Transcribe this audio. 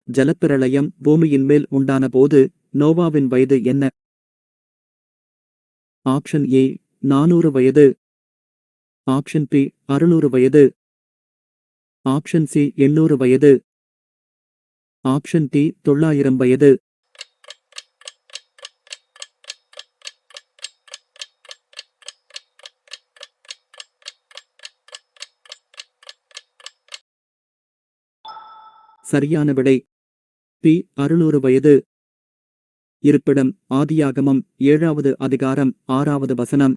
ஜலப்பிரளயம் பூமியின் மேல் உண்டான போது நோவாவின் வயது என்ன? ஆப்ஷன் ஏ 400 வயது. ஆப்ஷன் பி 600 வயது. ஆப்ஷன் சி 800 வயது. ஆப்ஷன் டி 900 வயது. சரியான விடை பி 600 வயது. இருப்பிடம் ஆதியாகமம் 7வது அதிகாரம் 6வது வசனம்.